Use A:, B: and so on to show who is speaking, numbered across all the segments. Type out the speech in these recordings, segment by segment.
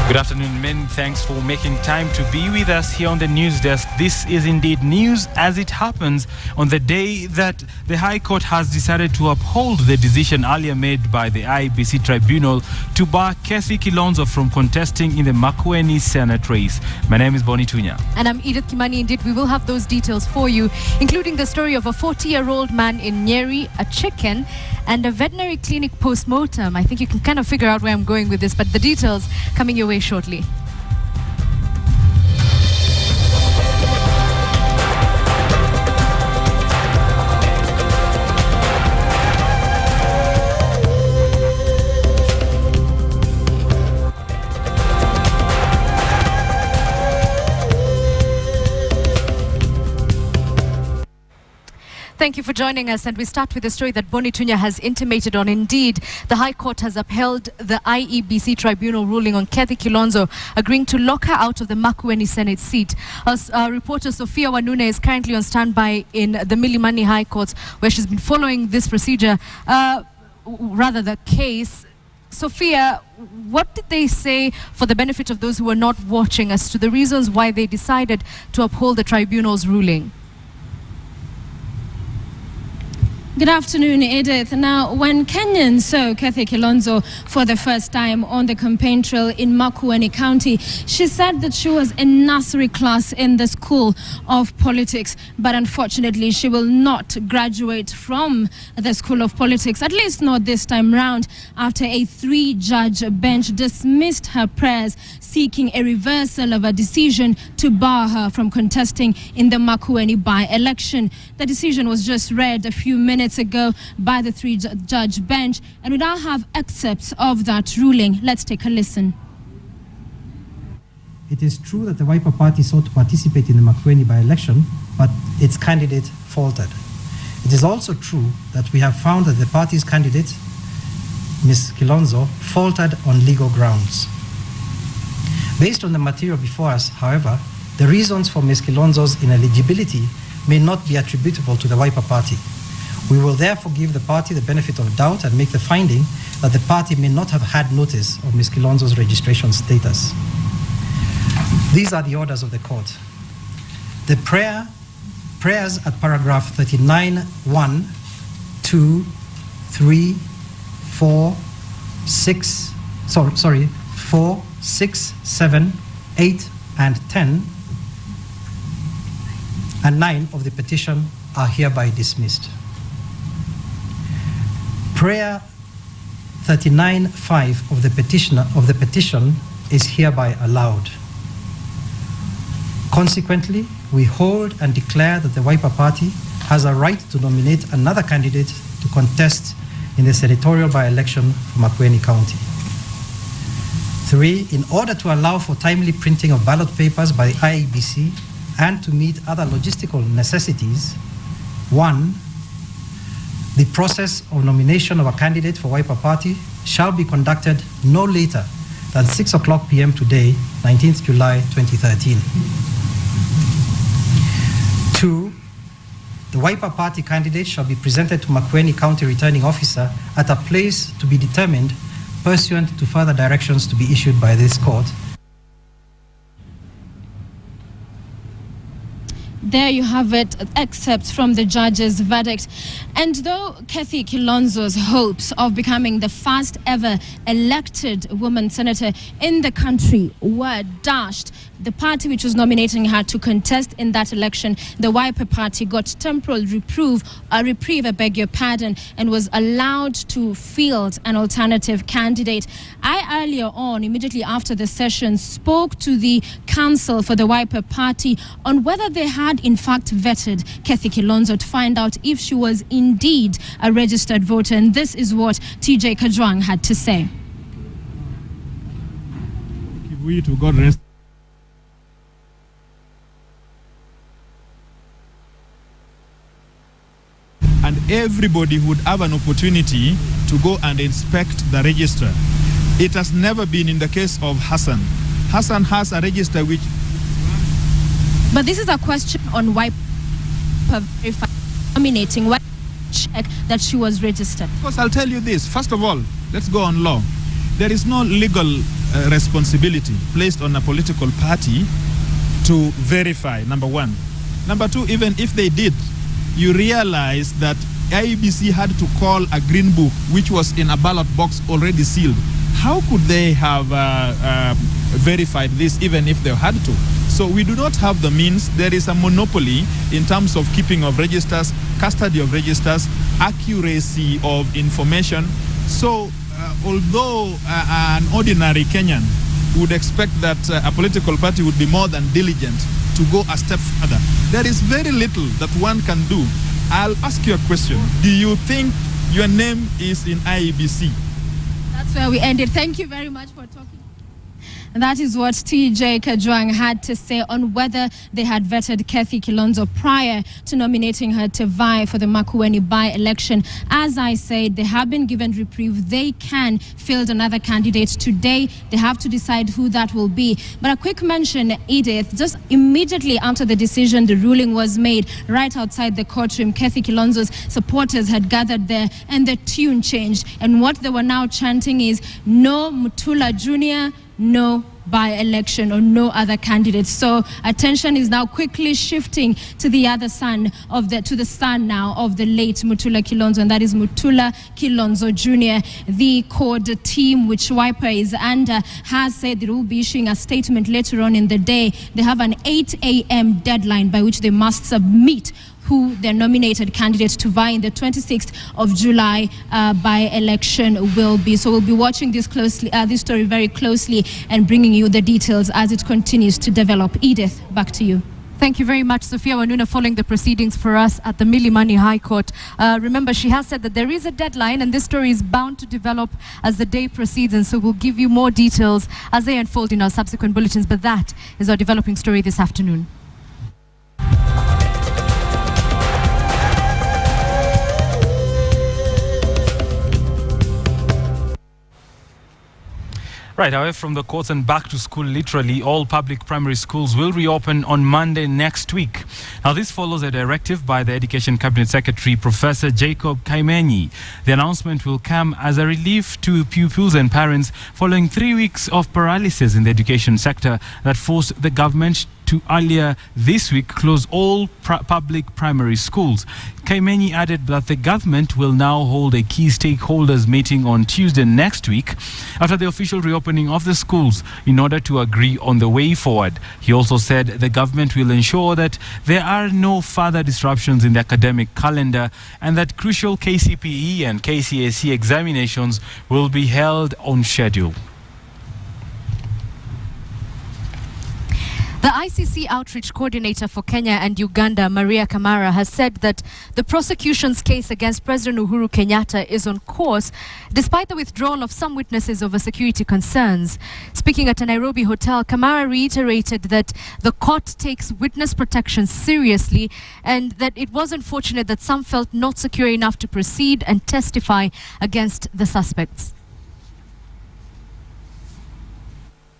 A: Good afternoon, men. Thanks for making time to be with us here on the news desk. This is indeed news as it happens on the day that the High Court has decided to uphold the decision earlier made by the IEBC tribunal to bar Kathy Kilonzo from contesting in the Makueni Senate race. My name is Bonnie Tunya.
B: And I'm Edith Kimani. Indeed, we will have those details for you, including the story of a 40-year-old man in Nyeri, a chicken, and a veterinary clinic post-mortem. I think you can kind of figure out where I'm going with this, but the details coming your way shortly. Thank you for joining us, and we start with a story that Bonnie Tunya has intimated on. Indeed, the High Court has upheld the IEBC tribunal ruling on Kathy Kilonzo, agreeing to lock her out of the Makueni Senate seat. Our reporter Sophia Wanune is currently on standby in the Milimani High Court, where she's been following this procedure, rather the case. Sophia, what did they say for the benefit of those who were not watching as to the reasons why they decided to uphold the tribunal's ruling?
C: Good afternoon, Edith. Now, when Kenyans saw Kathy Kilonzo for the first time on the campaign trail in Makueni County, she said that she was in nursery class in the School of Politics. But unfortunately, she will not graduate from the School of Politics, at least not this time round, after a 3-judge bench dismissed her prayers seeking a reversal of a decision to bar her from contesting in the Makueni by-election. The decision was just read a few minutes ago by the 3-judge bench, and we now have excerpts of that ruling. Let's take a listen.
D: It is true that the Wiper Party sought to participate in the Makueni by-election, but its candidate faltered. It is also true that we have found that the party's candidate, Ms. Kilonzo, faltered on legal grounds. Based on the material before us, however, the reasons for Ms. Kilonzo's ineligibility may not be attributable to the Wiper Party. We will therefore give the party the benefit of doubt and make the finding that the party may not have had notice of Ms. Kilonzo's registration status. These are the orders of the court. The prayers at paragraph 39, 1, 2, 3, 4, 6, 4, 6, 7, 8, and 10, and 9 of the petition are hereby dismissed. Prayer 39.5 of the petition is hereby allowed. Consequently, we hold and declare that the Wiper Party has a right to nominate another candidate to contest in the senatorial by-election for Makueni County. 3. In order to allow for timely printing of ballot papers by the IEBC and to meet other logistical necessities, 1. The process of nomination of a candidate for Wiper Party shall be conducted no later than 6:00 p.m. today, 19th July 2013. 2. The Wiper Party candidate shall be presented to Makueni County Returning Officer at a place to be determined pursuant to further directions to be issued by this court.
C: There you have it, excerpts from the judge's verdict. And though Kathy Kilonzo's hopes of becoming the first ever elected woman senator in the country were dashed, the party which was nominating her to contest in that election, the Wiper Party, got temporal reprieve, and was allowed to field an alternative candidate. I earlier on, immediately after the session, spoke to the counsel for the Wiper Party on whether they had in fact vetted Kathy Kilonzo to find out if she was indeed a registered voter, and this is what TJ Kajwang had to say.
E: If we to God rest. And everybody would have an opportunity to go and inspect the register. It has never been in the case of Hassan. Hassan has a register which...
C: But this is a question on why nominating, why check that she was registered.
E: Of course, I'll tell you this. First of all, let's go on law. There is no legal responsibility placed on a political party to verify, number one. Number two, even if they did, you realize that IEBC had to call a green book, which was in a ballot box already sealed. How could they have verified this even if they had to? So we do not have the means. There is a monopoly in terms of keeping of registers, custody of registers, accuracy of information. So although an ordinary Kenyan would expect that a political party would be more than diligent to go a step further, there is very little that one can do. I'll ask you a question. Do you think your name is in IEBC?
C: That's where we ended. Thank you very much for talking. And that is what TJ Kajwang had to say on whether they had vetted Kathy Kilonzo prior to nominating her to vie for the Makueni by-election. As I said, they have been given reprieve. They can field another candidate today. They have to decide who that will be. But a quick mention, Edith, just immediately after the decision, the ruling was made right outside the courtroom. Kathy Kilonzo's supporters had gathered there and the tune changed. And what they were now chanting is, no Mutula Jr., no by-election or no other candidates. So attention is now quickly shifting to the other son of the now of the late Mutula Kilonzo, and that is Mutula Kilonzo Jr. The court team, which Wiper is under, has said they will be issuing a statement later on in the day. They have an 8 a.m. deadline by which they must submit who their nominated candidate to vie in the 26th of July by-election will be. So we'll be watching this closely, this story very closely, and bringing you the details as it continues to develop. Edith, back to you.
B: Thank you very much, Sophia Wanuna, following the proceedings for us at the Milimani High Court. Remember, she has said that there is a deadline and this story is bound to develop as the day proceeds, and so we'll give you more details as they unfold in our subsequent bulletins. But that is our developing story this afternoon.
A: Right, away from the courts and back to school, literally, all public primary schools will reopen on Monday next week. Now, this follows a directive by the Education Cabinet Secretary, Professor Jacob Kaimenyi. The announcement will come as a relief to pupils and parents following 3 weeks of paralysis in the education sector that forced the government to earlier this week close all public primary schools. Kaimenyi added that the government will now hold a key stakeholders meeting on Tuesday next week after the official reopening of the schools in order to agree on the way forward. He also said the government will ensure that there are no further disruptions in the academic calendar and that crucial KCPE and KCSE examinations will be held on schedule.
B: The ICC Outreach Coordinator for Kenya and Uganda, Maria Kamara, has said that the prosecution's case against President Uhuru Kenyatta is on course, despite the withdrawal of some witnesses over security concerns. Speaking at a Nairobi hotel, Kamara reiterated that the court takes witness protection seriously and that it was unfortunate that some felt not secure enough to proceed and testify against the suspects.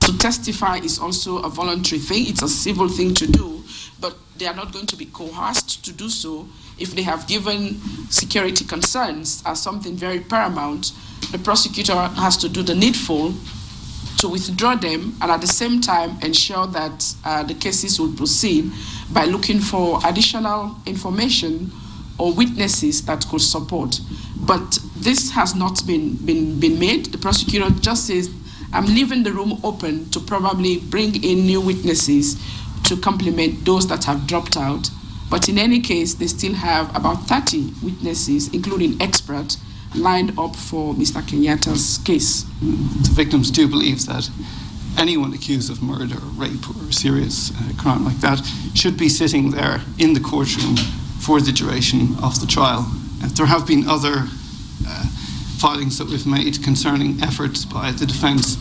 F: To testify is also a voluntary thing. It's a civil thing to do, but they are not going to be coerced to do so. If they have given security concerns as something very paramount, the prosecutor has to do the needful to withdraw them and at the same time ensure that the cases will proceed by looking for additional information or witnesses that could support. But this has not been made. The prosecutor just says, I'm leaving the room open to probably bring in new witnesses to complement those that have dropped out. But in any case, they still have about 30 witnesses, including experts, lined up for Mr. Kenyatta's case.
G: The victims do believe that anyone accused of murder, or rape, or serious crime like that should be sitting there in the courtroom for the duration of the trial. There have been other filings that we've made concerning efforts by the defence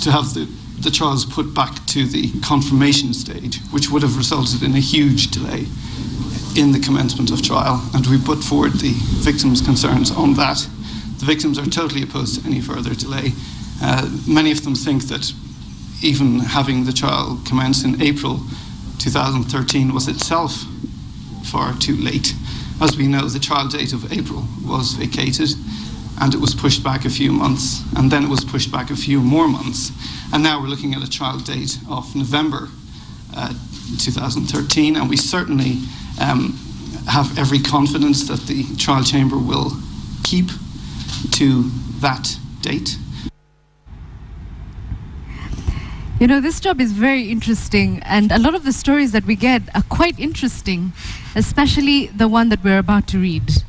G: to have the trials put back to the confirmation stage, which would have resulted in a huge delay in the commencement of trial, and we put forward the victims' concerns on that. The victims are totally opposed to any further delay. Many of them think that even having the trial commence in April 2013 was itself far too late. As we know, the trial date of April was vacated, and it was pushed back a few months, and then it was pushed back a few more months, and now we're looking at a trial date of November 2013, and we certainly have every confidence that the trial chamber will keep to that date.
B: You know, this job is very interesting, and a lot of the stories that we get are quite interesting, especially the one that we're about to read.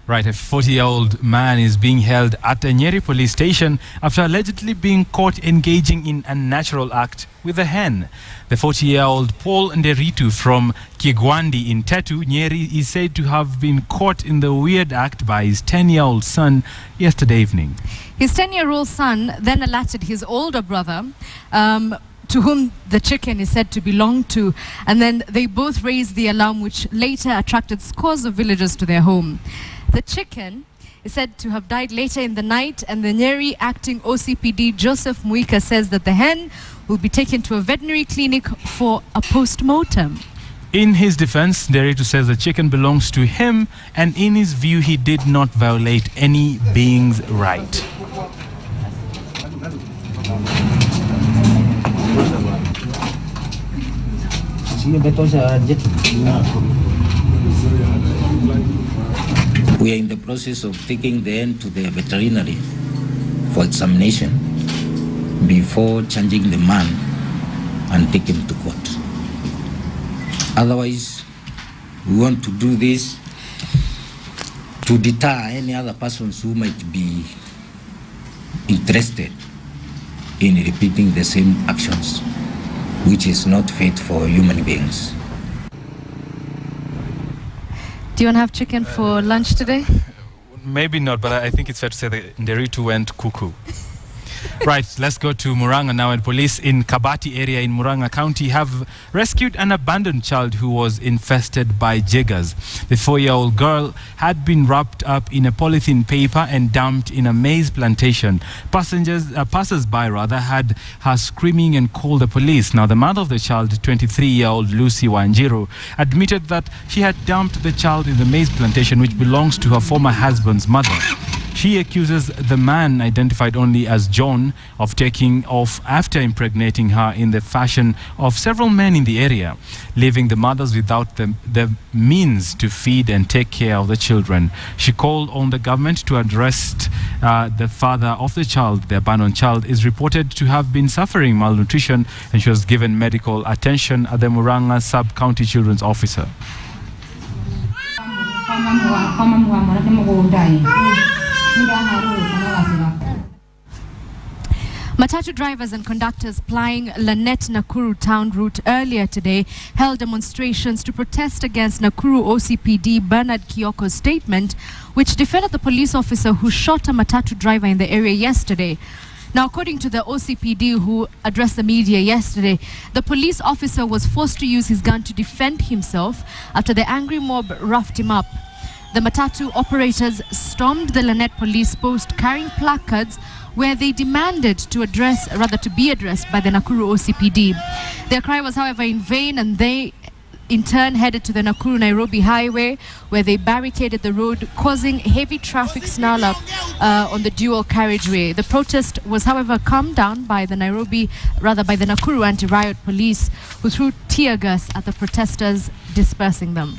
A: Right, a 40-year-old man is being held at a Nyeri police station after allegedly being caught engaging in a unnatural act with a hen. The 40-year-old Paul Nderitu from Kigwandi in Tetu, Nyeri, is said to have been caught in the weird act by his 10-year-old son yesterday evening.
B: His 10-year-old son then alerted his older brother, to whom the chicken is said to belong to, and then they both raised the alarm, which later attracted scores of villagers to their home. The chicken is said to have died later in the night, and the Nyeri acting OCPD Joseph Muika says that the hen will be taken to a veterinary clinic for a post-mortem.
A: In his defense, Nderitu says the chicken belongs to him, and in his view, he did not violate any being's right.
H: We are in the process of taking the hen to the veterinary for examination before charging the man and take him to court. Otherwise, we want to do this to deter any other persons who might be interested in repeating the same actions, which is not fit for human beings.
B: Do you want to have chicken for lunch today?
A: Maybe not, but I think it's fair to say that Nderitu went cuckoo. Right, let's go to Murang'a now. And police in Kabati area in Murang'a County have rescued an abandoned child who was infested by jiggers. The 4-year-old girl had been wrapped up in a polythene paper and dumped in a maize plantation. Passers-by had her screaming and called the police. Now, the mother of the child, 23-year-old Lucy Wanjiru, admitted that she had dumped the child in the maize plantation, which belongs to her former husband's mother. She accuses the man, identified only as John, of taking off after impregnating her in the fashion of several men in the area, leaving the mothers without the means to feed and take care of the children. She called on the government to address the father of the child. The abandoned child is reported to have been suffering malnutrition, and she was given medical attention at the Murang'a Sub-County Children's Officer.
B: Matatu drivers and conductors plying Lanet Nakuru town route earlier today held demonstrations to protest against Nakuru OCPD Bernard Kioko's statement, which defended the police officer who shot a Matatu driver in the area yesterday. Now, according to the OCPD, who addressed the media yesterday, the police officer was forced to use his gun to defend himself after the angry mob roughed him up. The Matatu operators stormed the Lanet police post carrying placards where they demanded to be addressed by the Nakuru OCPD. Their cry was, however, in vain, and they in turn headed to the Nakuru-Nairobi highway, where they barricaded the road, causing heavy traffic snarl-up on the dual carriageway. The protest was, however, calmed down by the Nakuru anti-riot police, who threw tear gas at the protesters, dispersing them.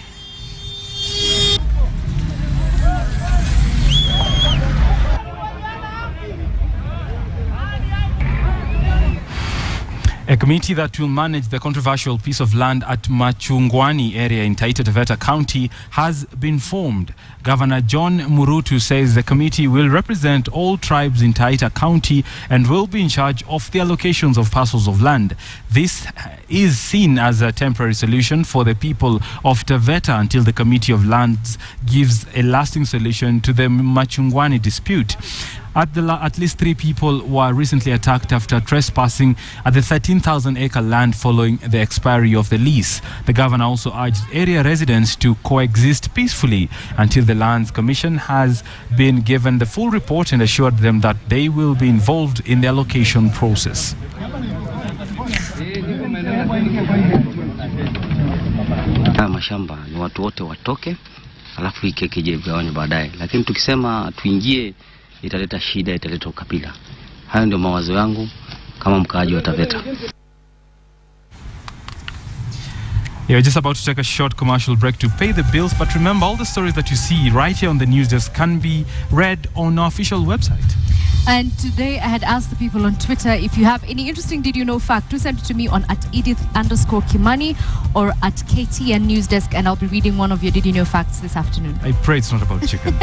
A: A committee that will manage the controversial piece of land at Machungwani area in Taita Taveta County has been formed. Governor John Murutu says the committee will represent all tribes in Taita County and will be in charge of the allocations of parcels of land. This is seen as a temporary solution for the people of Taveta until the Committee of Lands gives a lasting solution to the Machungwani dispute. At least 3 people were recently attacked after trespassing at the 13,000-acre land following the expiry of the lease. The governor also urged area residents to coexist peacefully until the Lands Commission has been given the full report, and assured them that they will be involved in the allocation process.
I: Mashamba ni watu wote watoke, alafu ikekije vigawanywe baadaye, lakini tukisema tuingie italeta shida, italeta ukabila. Hayo ndio mawazo yangu kama mkaaji wa Taveta.
A: Yeah, we're just about to take a short commercial break to pay the bills, but remember, all the stories that you see right here on the news desk can be read on our official website.
B: And today I had asked the people on Twitter, if you have any interesting Did You Know fact, do send it to me on @Edith_Kimani or at KTN Newsdesk, and I'll be reading one of your Did You Know facts this afternoon.
A: I pray it's not about chicken.